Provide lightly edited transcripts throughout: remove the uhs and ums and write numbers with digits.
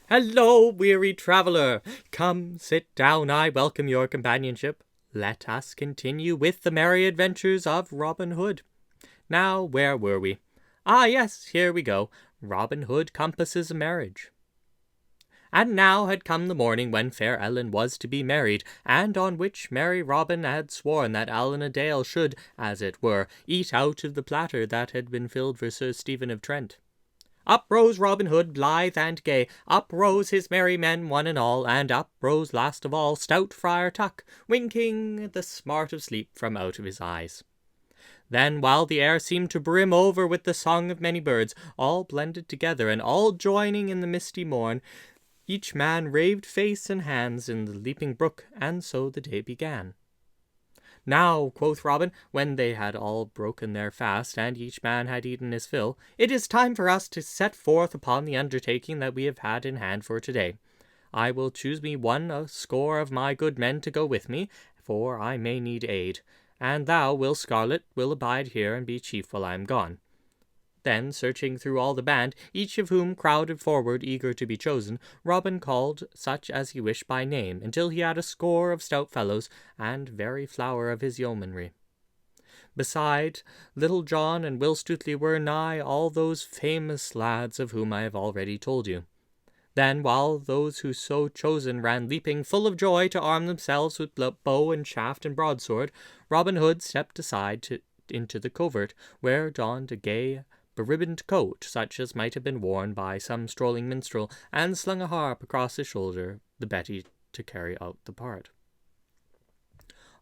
Hello, weary traveller! Come, sit down, I welcome your companionship. Let us continue with the merry adventures of Robin Hood. Now, where were we? Ah, yes, here we go. Robin Hood compasses a marriage. And now had come the morning when fair Ellen was to be married, and on which merry Robin had sworn that Allan a Dale should, as it were, eat out of the platter that had been filled for Sir Stephen of Trent. Up rose Robin Hood, blithe and gay, up rose his merry men one and all, and up rose last of all stout Friar Tuck, winking the smart of sleep from out of his eyes. Then, while the air seemed to brim over with the song of many birds, all blended together and all joining in the misty morn, each man raved face and hands in the leaping brook, and so the day began. Now, quoth Robin, when they had all broken their fast, and each man had eaten his fill, it is time for us to set forth upon the undertaking that we have had in hand for today. I will choose me a score of my good men to go with me, for I may need aid, and thou, Will Scarlet, will abide here and be chief while I am gone. Then, searching through all the band, each of whom crowded forward eager to be chosen, Robin called such as he wished by name, until he had a score of stout fellows, and very flower of his yeomanry. Beside, Little John and Will Stutely were nigh all those famous lads of whom I have already told you. Then, while those who so chosen ran leaping, full of joy, to arm themselves with bow and shaft and broadsword, Robin Hood stepped aside into the covert, where donned a gay beribboned coat, such as might have been worn by some strolling minstrel, and slung a harp across his shoulder, the better to carry out the part.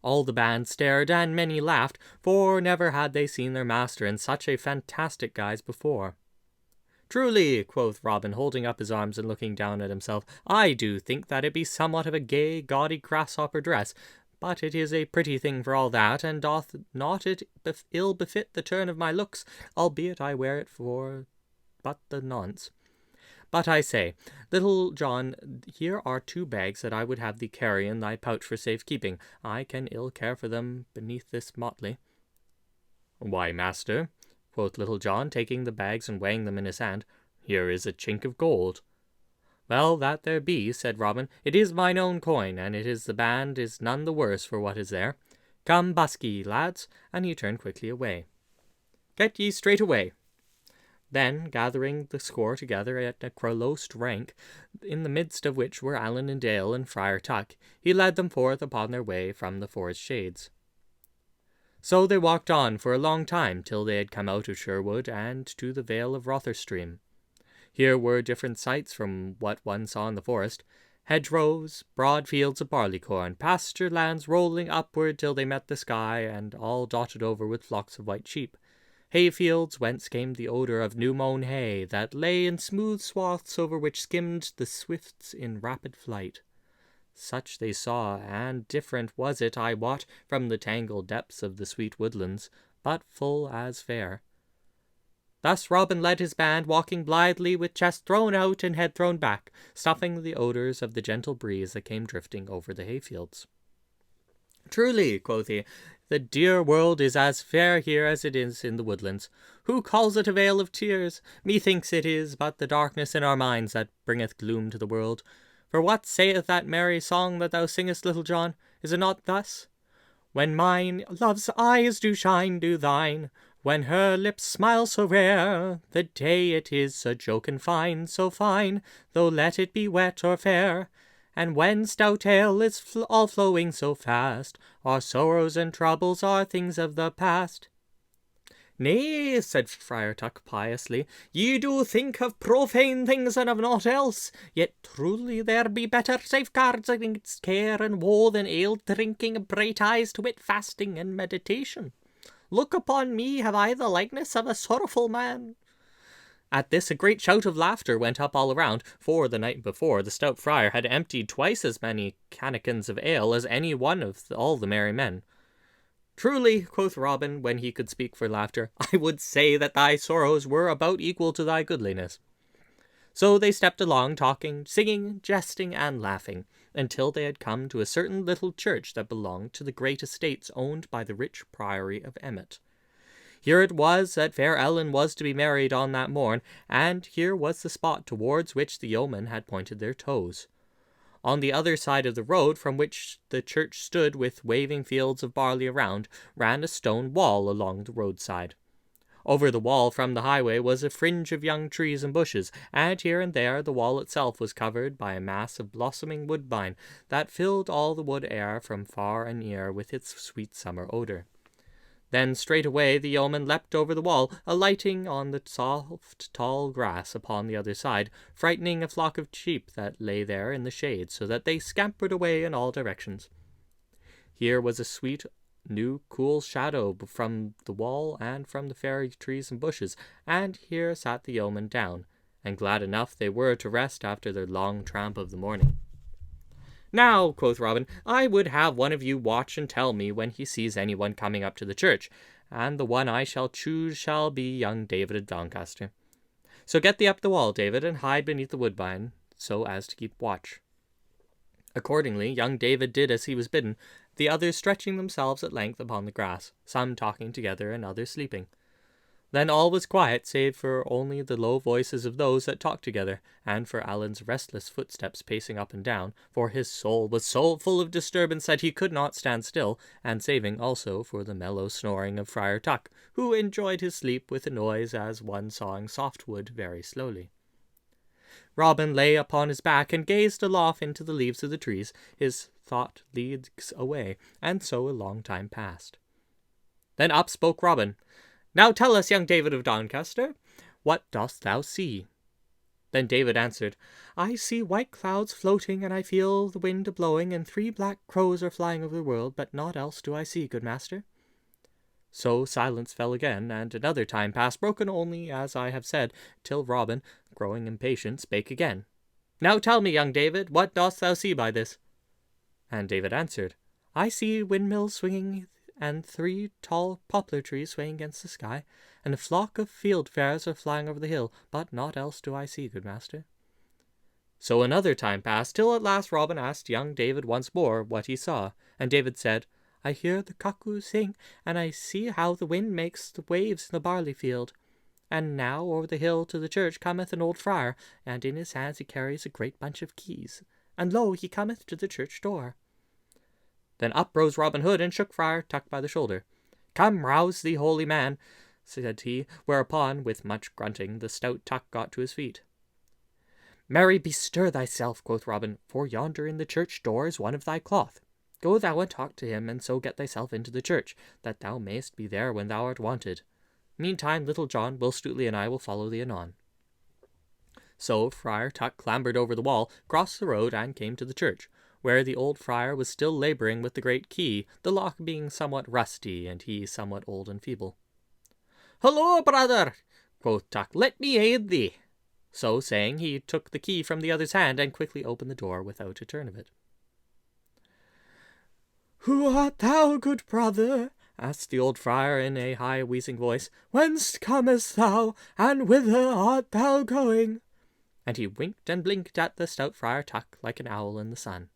All the band stared, and many laughed, for never had they seen their master in such a fantastic guise before. Truly, quoth Robin, holding up his arms and looking down at himself, I do think that it be somewhat of a gay, gaudy grasshopper dress, but it is a pretty thing for all that, and doth not it ill befit the turn of my looks, albeit I wear it for but the nonce. But I say, Little John, here are 2 bags that I would have thee carry in thy pouch for safe keeping. I can ill care for them beneath this motley. Why, master, quoth Little John, taking the bags and weighing them in his hand, here is a chink of gold. Well, that there be, said Robin, it is mine own coin, and it is the band is none the worse for what is there. Come, busk ye, lads, and he turned quickly away. Get ye straight away. Then, gathering the score together at a close rank, in the midst of which were Allan and Dale and Friar Tuck, he led them forth upon their way from the forest shades. So they walked on for a long time, till they had come out of Sherwood and to the vale of Rotherstream. Here were different sights from what one saw in the forest. Hedgerows, broad fields of barleycorn, pasture lands rolling upward till they met the sky, and all dotted over with flocks of white sheep. Hayfields, whence came the odour of new-mown hay, that lay in smooth swaths over which skimmed the swifts in rapid flight. Such they saw, and different was it, I wot, from the tangled depths of the sweet woodlands, but full as fair. Thus Robin led his band, walking blithely, with chest thrown out and head thrown back, snuffing the odours of the gentle breeze that came drifting over the hayfields. Truly, quoth he, the dear world is as fair here as it is in the woodlands. Who calls it a vale of tears? Methinks it is but the darkness in our minds that bringeth gloom to the world. For what saith that merry song that thou singest, Little John? Is it not thus? When mine love's eyes do shine, do thine. When her lips smile so rare, the day it is a joken fine, so fine, though let it be wet or fair. And when stout ale is all flowing so fast, our sorrows and troubles are things of the past. Nay, said Friar Tuck piously, ye do think of profane things and of naught else, yet truly there be better safeguards against care and woe than ale drinking, bright eyes, to wit fasting and meditation. Look upon me, have I the likeness of a sorrowful man? At this a great shout of laughter went up all around, for the night before the stout friar had emptied twice as many cannikins of ale as any one of all the merry men. Truly, quoth Robin, when he could speak for laughter, I would say that thy sorrows were about equal to thy goodliness. So they stepped along, talking, singing, jesting, and laughing, until they had come to a certain little church that belonged to the great estates owned by the rich priory of Emmet. Here it was that fair Ellen was to be married on that morn, and here was the spot towards which the yeomen had pointed their toes. On the other side of the road, from which the church stood with waving fields of barley around, ran a stone wall along the roadside. Over the wall from the highway was a fringe of young trees and bushes, and here and there the wall itself was covered by a mass of blossoming woodbine that filled all the wood air from far and near with its sweet summer odour. Then straightway the yeoman leapt over the wall, alighting on the soft tall grass upon the other side, frightening a flock of sheep that lay there in the shade, so that they scampered away in all directions. Here was a sweet new cool shadow from the wall and from the fairy trees and bushes, and here sat the yeomen down, and glad enough they were to rest after their long tramp of the morning. Now, quoth Robin, I would have one of you watch and tell me when he sees anyone coming up to the church, and the one I shall choose shall be young David of Doncaster. So get thee up the wall, David, and hide beneath the woodbine, so as to keep watch. Accordingly, young David did as he was bidden, the others stretching themselves at length upon the grass, some talking together and others sleeping. Then all was quiet, save for only the low voices of those that talked together, and for Allan's restless footsteps pacing up and down, for his soul was so full of disturbance that he could not stand still, and saving also for the mellow snoring of Friar Tuck, who enjoyed his sleep with a noise as one sawing softwood very slowly. Robin lay upon his back and gazed aloft into the leaves of the trees, his thought leagues away, and so a long time passed. Then up spoke Robin. Now tell us, young David of Doncaster, what dost thou see? Then David answered, I see white clouds floating, and I feel the wind a-blowing, and 3 black crows are flying over the world, but naught else do I see, good master. So silence fell again, and another time passed, broken only, as I have said, till Robin, growing impatient, spake again. Now tell me, young David, what dost thou see by this? And David answered, I see windmills swinging, and 3 tall poplar trees swaying against the sky, and a flock of fieldfares are flying over the hill, but naught else do I see, good master. So another time passed, till at last Robin asked young David once more what he saw, and David said, I hear the cuckoo sing, and I see how the wind makes the waves in the barley field. And now over the hill to the church cometh an old friar, and in his hands he carries a great bunch of keys, and lo, he cometh to the church door. Then up rose Robin Hood, and shook Friar Tuck by the shoulder. Come, rouse thee, holy man, said he, whereupon, with much grunting, the stout Tuck got to his feet. Marry, bestir thyself, quoth Robin, for yonder in the church door is one of thy cloth. Go thou and talk to him, and so get thyself into the church, that thou mayst be there when thou art wanted. Meantime, Little John, Will Stutely, and I will follow thee anon. So Friar Tuck clambered over the wall, crossed the road, and came to the church, where the old friar was still labouring with the great key, the lock being somewhat rusty, and he somewhat old and feeble. Hullo, brother, quoth Tuck, let me aid thee. So saying, he took the key from the other's hand, and quickly opened the door without a turn of it. Who art thou, good brother? asked the old friar in a high wheezing voice. Whence comest thou, and whither art thou going? And he winked and blinked at the stout Friar Tuck like an owl in the sun.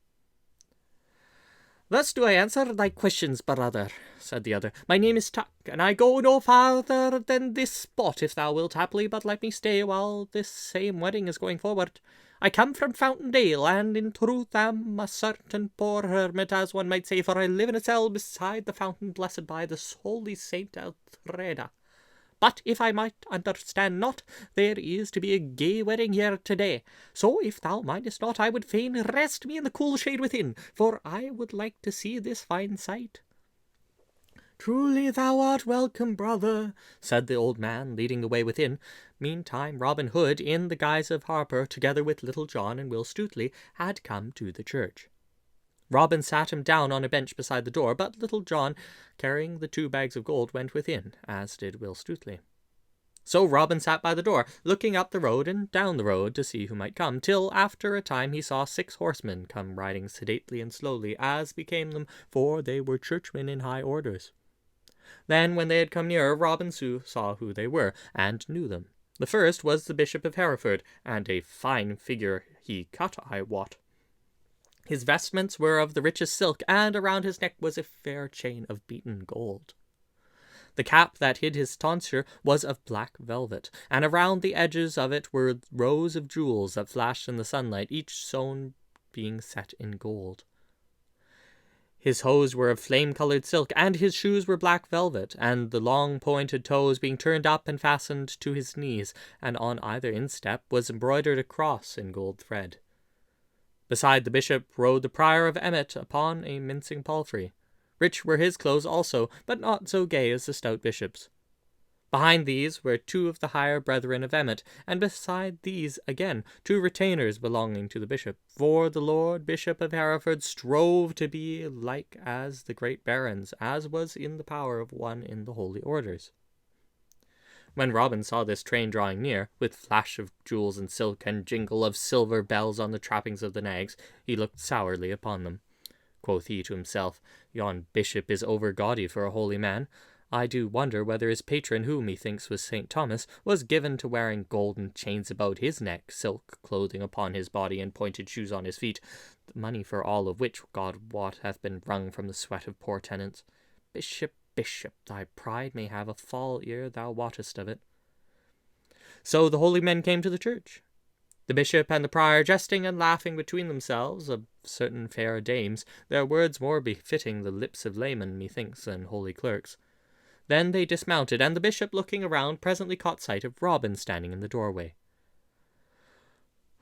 Thus do I answer thy questions, brother, said the other. My name is Tuck, and I go no farther than this spot, if thou wilt happily but let me stay while this same wedding is going forward. I come from Fountaindale, and in truth am a certain poor hermit, as one might say, for I live in a cell beside the fountain blessed by the holy Saint Elfreda. But if I might understand not, there is to be a gay wedding here today. So if thou mindest not, I would fain rest me in the cool shade within, for I would like to see this fine sight. Truly thou art welcome, brother, said the old man, leading the way within. Meantime Robin Hood, in the guise of harper, together with Little John and Will Stutely, had come to the church. Robin sat him down on a bench beside the door, but Little John, carrying the 2 bags of gold, went within, as did Will Stutely. So Robin sat by the door, looking up the road and down the road to see who might come, till after a time he saw 6 horsemen come riding sedately and slowly, as became them, for they were churchmen in high orders. Then, when they had come nearer, Robin saw who they were, and knew them. The first was the Bishop of Hereford, and a fine figure he cut, I wot. His vestments were of the richest silk, and around his neck was a fair chain of beaten gold. The cap that hid his tonsure was of black velvet, and around the edges of it were rows of jewels that flashed in the sunlight, each stone being set in gold. His hose were of flame-colored silk, and his shoes were black velvet, and the long pointed toes being turned up and fastened to his knees, and on either instep was embroidered a cross in gold thread. Beside the bishop rode the prior of Emmet upon a mincing palfrey. Rich were his clothes also, but not so gay as the stout bishop's. Behind these were two of the higher brethren of Emmet, and beside these again 2 retainers belonging to the bishop, for the Lord Bishop of Hereford strove to be like as the great barons, as was in the power of one in the holy orders. When Robin saw this train drawing near, with flash of jewels and silk and jingle of silver bells on the trappings of the nags, he looked sourly upon them. Quoth he to himself, "Yon bishop is over gaudy for a holy man. I do wonder whether his patron, who methinks was St. Thomas, was given to wearing golden chains about his neck, silk clothing upon his body, and pointed shoes on his feet, the money for all of which, God wot, hath been wrung from the sweat of poor tenants. Bishop, bishop, thy pride may have a fall ere thou wottest of it." So the holy men came to the church, the bishop and the prior jesting and laughing between themselves of certain fair dames, their words more befitting the lips of laymen, methinks, than holy clerks. Then they dismounted, and the bishop, looking around, presently caught sight of Robin standing in the doorway.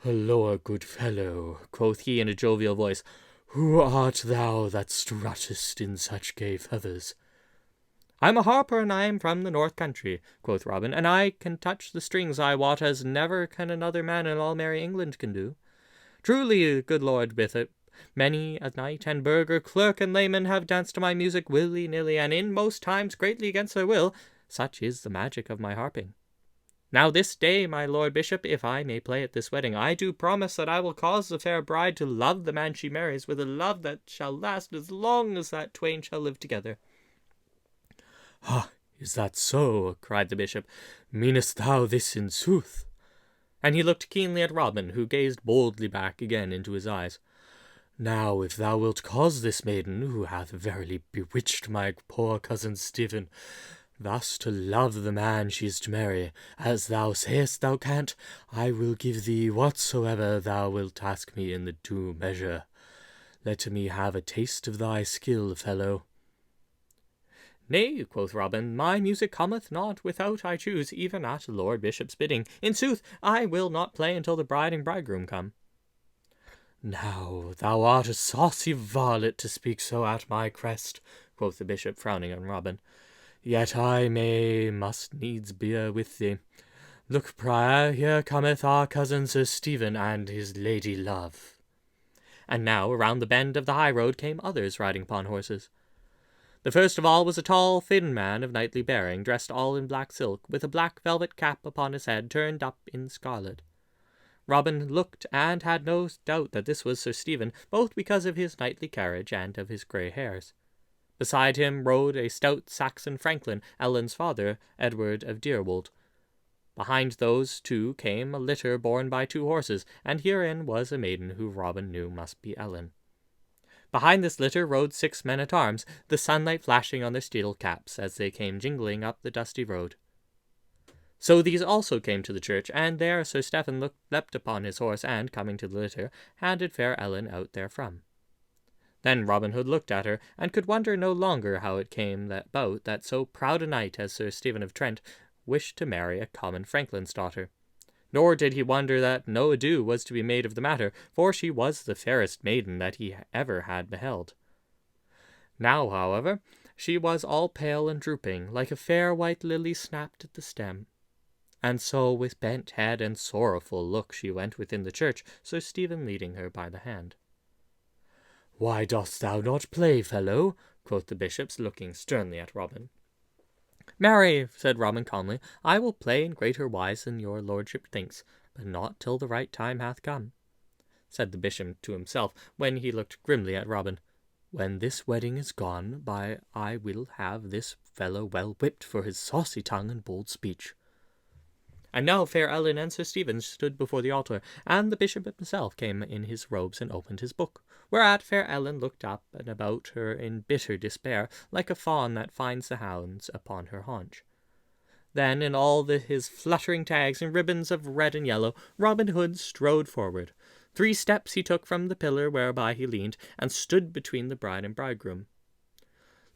"Halloa, good fellow," quoth he in a jovial voice. "Who art thou that struttest in such gay feathers?" "I am a harper, and I am from the north country," quoth Robin, "and I can touch the strings, I wot, as never can another man in all merry England can do. Truly, good lord bishop, many a knight and burgher, clerk and layman have danced to my music willy-nilly, and in most times greatly against their will. Such is the magic of my harping. Now this day, my lord bishop, if I may play at this wedding, I do promise that I will cause the fair bride to love the man she marries with a love that shall last as long as that twain shall live together." "Ah, is that so?" cried the bishop. "Meanest thou this in sooth?" And he looked keenly at Robin, who gazed boldly back again into his eyes. "Now, if thou wilt cause this maiden, who hath verily bewitched my poor cousin Stephen, thus to love the man she is to marry, as thou sayest thou canst, I will give thee whatsoever thou wilt ask me in the due measure. Let me have a taste of thy skill, fellow." "Nay," quoth Robin, "my music cometh not without I choose, even at the Lord Bishop's bidding. In sooth, I will not play until the bride and bridegroom come." "Now, thou art a saucy varlet to speak so at my crest," quoth the bishop, frowning on Robin. "Yet I must needs bear with thee. Look, prior, here cometh our cousin Sir Stephen and his lady love." And now around the bend of the high road came others riding upon horses. The first of all was a tall, thin man of knightly bearing, dressed all in black silk, with a black velvet cap upon his head turned up in scarlet. Robin looked and had no doubt that this was Sir Stephen, both because of his knightly carriage and of his grey hairs. Beside him rode a stout Saxon franklin, Allan's father, Edward of Deerwold. Behind those two came a litter borne by 2 horses, and herein was a maiden who Robin knew must be Ellen. Behind this litter rode 6 men-at-arms, the sunlight flashing on their steel caps as they came jingling up the dusty road. So these also came to the church, and there Sir Stephen leapt upon his horse, and, coming to the litter, handed fair Ellen out therefrom. Then Robin Hood looked at her, and could wonder no longer how it came about that so proud a knight as Sir Stephen of Trent wished to marry a common franklin's daughter. Nor did he wonder that no ado was to be made of the matter, for she was the fairest maiden that he ever had beheld. Now, however, she was all pale and drooping, like a fair white lily snapped at the stem. And so with bent head and sorrowful look she went within the church, Sir Stephen leading her by the hand. "Why dost thou not play, fellow?" quoth the bishop, looking sternly at Robin. "Marry," said Robin calmly, "I will play in greater wise than your lordship thinks, but not till the right time hath come," said the bishop to himself, when he looked grimly at Robin. "When this wedding is gone by, I will have this fellow well whipped for his saucy tongue and bold speech." And now fair Allan and Sir Stephen stood before the altar, and the bishop himself came in his robes and opened his book. Whereat fair Allan looked up and about her in bitter despair, like a fawn that finds the hounds upon her haunch. Then, in all his fluttering tags and ribbons of red and yellow, Robin Hood strode forward. 3 steps he took from the pillar whereby he leaned, and stood between the bride and bridegroom.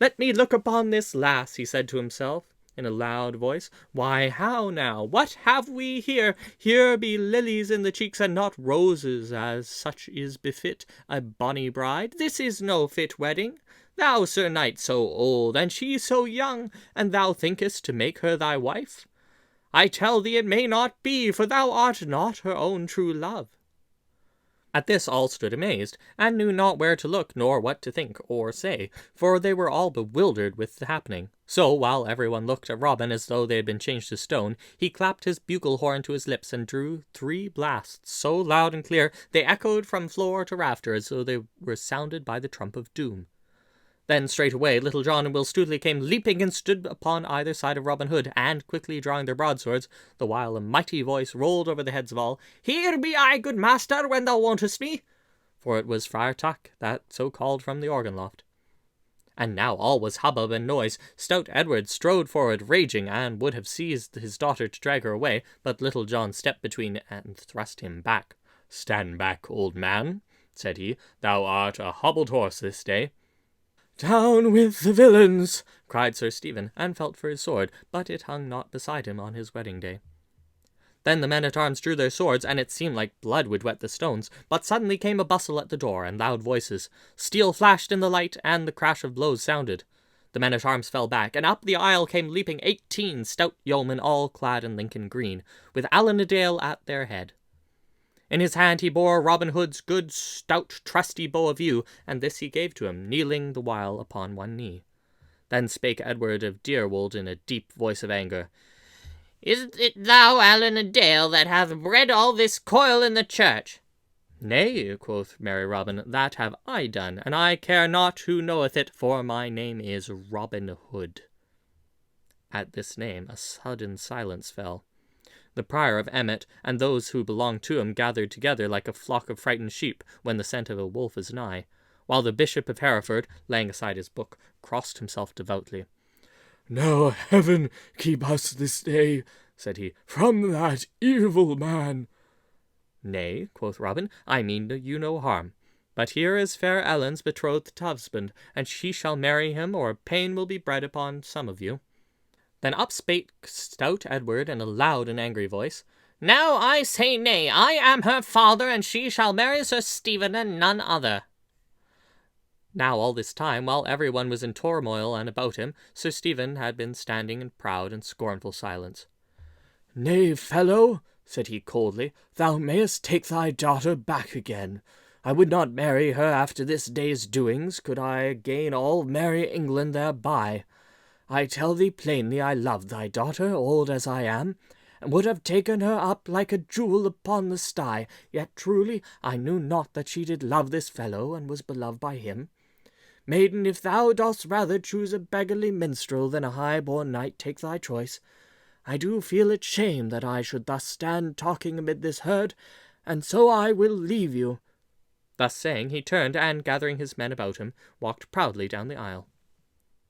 "Let me look upon this lass," he said to himself, in a loud voice. "Why, how now? What have we here? Here be lilies in the cheeks, and not roses, as such is befit a bonny bride. This is no fit wedding. Thou, Sir Knight, so old, and she so young, and thou thinkest to make her thy wife? I tell thee it may not be, for thou art not her own true love." At this all stood amazed, and knew not where to look, nor what to think or say, for they were all bewildered with the happening. So, while everyone looked at Robin as though they had been changed to stone, he clapped his bugle horn to his lips and drew 3 blasts, so loud and clear they echoed from floor to rafter as though they were sounded by the trump of doom. Then straightway Little John and Will Stutely came leaping and stood upon either side of Robin Hood, and quickly drawing their broadswords, the while a mighty voice rolled over the heads of all, "Here be I, good master, when thou wantest me." For it was Friar Tuck that so called from the organ loft. And now all was hubbub and noise. Stout Edward strode forward, raging, and would have seized his daughter to drag her away, but Little John stepped between and thrust him back. "Stand back, old man," said he. "Thou art a hobbled horse this day." "Down with the villains!" cried Sir Stephen, and felt for his sword, but it hung not beside him on his wedding day. Then the men-at-arms drew their swords, and it seemed like blood would wet the stones, but suddenly came a bustle at the door, and loud voices. Steel flashed in the light, and the crash of blows sounded. The men-at-arms fell back, and up the aisle came leaping 18 stout yeomen, all clad in Lincoln green, with Allan a Dale at their head. In his hand he bore Robin Hood's good, stout, trusty bow of yew, and this he gave to him, kneeling the while upon one knee. Then spake Edward of Deerwold in a deep voice of anger. "Is it thou, Allan a Dale, that hath bred all this coil in the church?" "Nay," quoth merry Robin, "that have I done, and I care not who knoweth it, for my name is Robin Hood." At this name a sudden silence fell. The prior of Emmet and those who belonged to him gathered together like a flock of frightened sheep when the scent of a wolf is nigh, while the Bishop of Hereford, laying aside his book, crossed himself devoutly. "Now heaven keep us this day," said he, "from that evil man." "Nay," quoth Robin, "I mean you no harm. But here is fair Ellen's betrothed husband, and she shall marry him, or pain will be bred upon some of you." Then up spake stout Edward in a loud and angry voice. "No, I say nay. I am her father, and she shall marry Sir Stephen and none other." Now all this time, while everyone was in turmoil and about him, Sir Stephen had been standing in proud and scornful silence. "Nay, fellow," said he coldly, "thou mayest take thy daughter back again. I would not marry her after this day's doings, could I gain all merry England thereby. I tell thee plainly I love thy daughter, old as I am, and would have taken her up like a jewel upon the sty, yet truly I knew not that she did love this fellow, and was beloved by him. Maiden, if thou dost rather choose a beggarly minstrel than a high-born knight, take thy choice. I do feel it shame that I should thus stand talking amid this herd, and so I will leave you." Thus saying, he turned, and gathering his men about him, walked proudly down the aisle.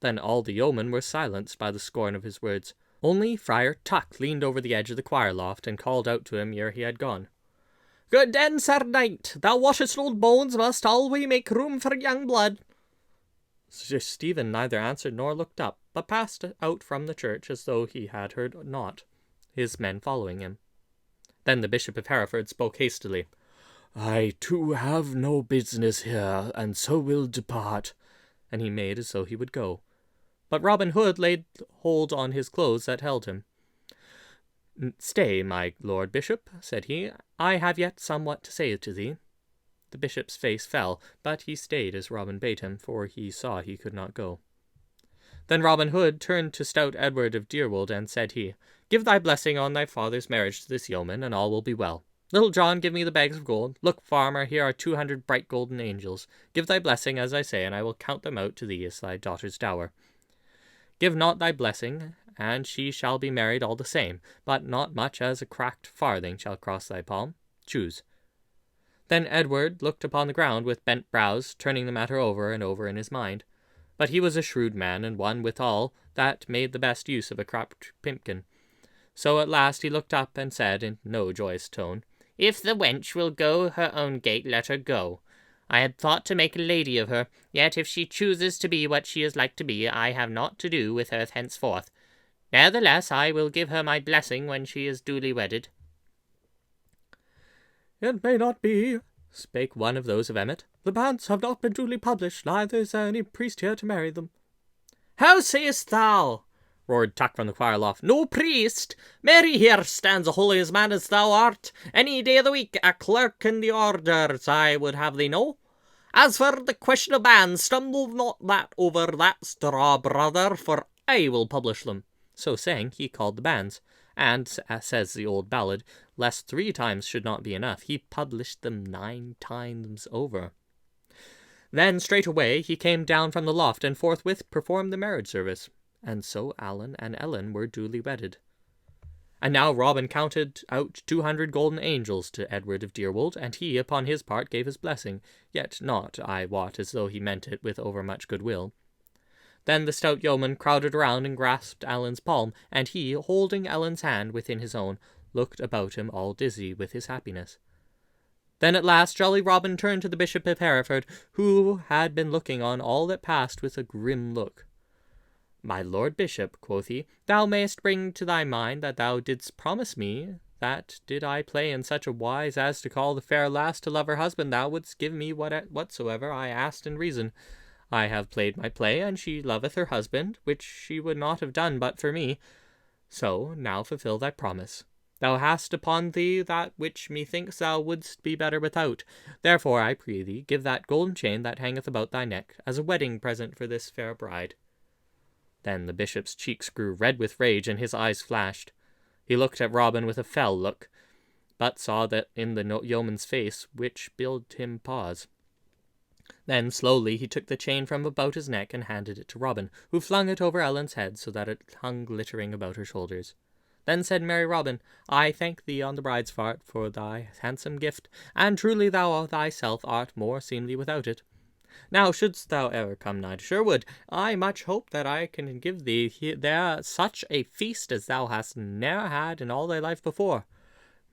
Then all the yeomen were silenced by the scorn of his words. Only Friar Tuck leaned over the edge of the choir loft, and called out to him ere he had gone. "Good den, Sir Knight, thou washest old bones must always make room for young blood." Sir Stephen neither answered nor looked up, but passed out from the church as though he had heard naught, his men following him. Then the Bishop of Hereford spoke hastily. "I too have no business here, and so will depart," and he made as though he would go. But Robin Hood laid hold on his clothes that held him. "Stay, my lord bishop," said he, "I have yet somewhat to say to thee." The bishop's face fell, but he stayed as Robin bade him, for he saw he could not go. Then Robin Hood turned to stout Edward of Deerwold, and said he, "Give thy blessing on thy father's marriage to this yeoman, and all will be well. Little John, give me the bags of gold. Look, farmer, here are 200 bright golden angels. Give thy blessing, as I say, and I will count them out to thee as thy daughter's dower. Give not thy blessing, and she shall be married all the same, but not much as a cracked farthing shall cross thy palm. Choose. Then Edward looked upon the ground with bent brows, turning the matter over and over in his mind. But he was a shrewd man, and one withal that made the best use of a cropped pimpkin. So at last he looked up and said, in no joyous tone, "If the wench will go her own gait, let her go. I had thought to make a lady of her, yet if she chooses to be what she is like to be, I have naught to do with her henceforth. Nevertheless, I will give her my blessing when she is duly wedded." "It may not be," spake one of those of Emmet. "The banns have not been duly published, neither is there any priest here to marry them." "How sayest thou?" roared Tuck from the choir loft. "No priest? Mary here stands a holy as man as thou art. Any day of the week, a clerk in the orders, I would have thee know. As for the question of banns, stumble not that over that straw, brother, for I will publish them." So saying, he called the banns, and, as says the old ballad, lest 3 times should not be enough, he published them 9 times over. Then straightway he came down from the loft, and forthwith performed the marriage service. And so Allan and Ellen were duly wedded. And now Robin counted out 200 golden angels to Edward of Deerwold, and he, upon his part, gave his blessing, yet not, I wot, as though he meant it with overmuch goodwill. Then the stout yeoman crowded around and grasped Allan's palm, and he, holding Ellen's hand within his own, looked about him all dizzy with his happiness. Then at last jolly Robin turned to the Bishop of Hereford, who had been looking on all that passed with a grim look. "My Lord Bishop," quoth he, "thou mayst bring to thy mind that thou didst promise me that, did I play in such a wise as to call the fair lass to love her husband, thou wouldst give me whatsoever I asked in reason. I have played my play, and she loveth her husband, which she would not have done but for me. So now fulfill thy promise. Thou hast upon thee that which methinks thou wouldst be better without. Therefore, I pray thee, give that golden chain that hangeth about thy neck as a wedding present for this fair bride." Then the bishop's cheeks grew red with rage, and his eyes flashed. He looked at Robin with a fell look, but saw that in the yeoman's face, which bid him pause. Then slowly he took the chain from about his neck and handed it to Robin, who flung it over Ellen's head so that it hung glittering about her shoulders. Then said merry Robin, "I thank thee on the bride's part for thy handsome gift, and truly thou thyself art more seemly without it. Now, shouldst thou ever come nigh to Sherwood, I much hope that I can give thee there such a feast as thou hast ne'er had in all thy life before."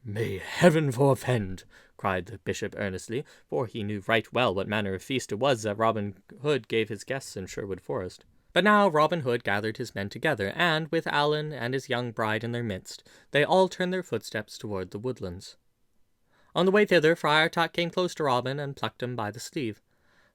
"May heaven forfend!" cried the bishop earnestly, for he knew right well what manner of feast it was that Robin Hood gave his guests in Sherwood Forest. But now Robin Hood gathered his men together, and, with Allan and his young bride in their midst, they all turned their footsteps toward the woodlands. On the way thither, Friar Tuck came close to Robin and plucked him by the sleeve.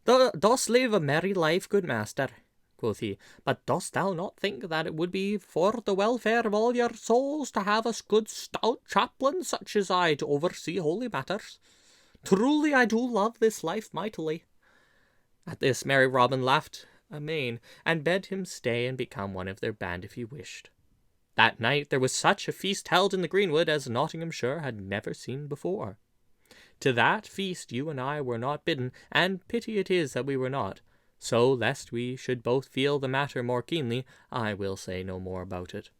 "Dost live a merry life, good master," quoth he, "but dost thou not think that it would be for the welfare of all your souls to have a good stout chaplain such as I to oversee holy matters? Truly I do love this life mightily." At this merry Robin laughed amain, and bade him stay and become one of their band if he wished. That night there was such a feast held in the greenwood as Nottinghamshire had never seen before. To that feast you and I were not bidden, and pity it is that we were not. So, lest we should both feel the matter more keenly, I will say no more about it.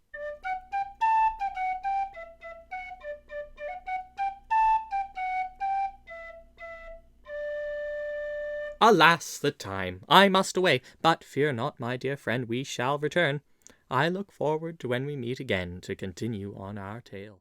Alas, the time! I must away, but fear not, my dear friend, we shall return. I look forward to when we meet again to continue on our tale.